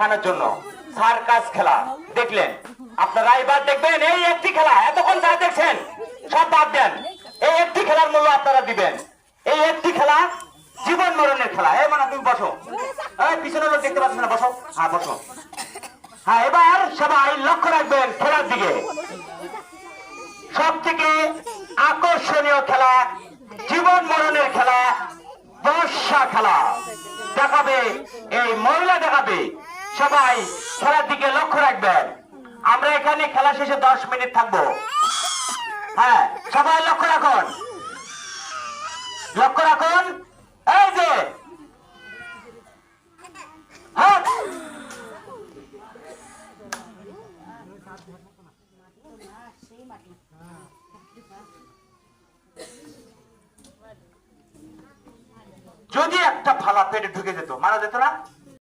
দেখানোর জন্য সার্কাস খেলা দেখলেন। আপনারা এবার দেখবেন এই একটি খেলা, এতক্ষণ যা দেখছেন সব বাদ দেন, এই একটি খেলার মূল্য আপনারা দিবেন। এই একটি খেলা জীবন মরণের খেলা। এই মানে তুমি বসো, এই পিছনে লোক দেখতে পাচ্ছ না, বসো। হ্যাঁ বসো। হ্যাঁ এবার সবাই লক্ষ্য রাখবেন খেলার দিকে। সব থেকে আকর্ষণীয় খেলা, জীবন মরণের খেলা, বর্ষা খেলা দেখাবে এই মহিলা দেখাবে। সবাই খেলার দিকে লক্ষ্য রাখবেন। আমরা এখানে খেলা শেষে 10 মিনিট থাকবো। হ্যাঁ সবাই লক্ষ্য রাখুন, লক্ষ্য রাখুন। এই যে হ্যাঁ যদি একটা ফালা পেটে ঢুকে যেত, মারা যেত না?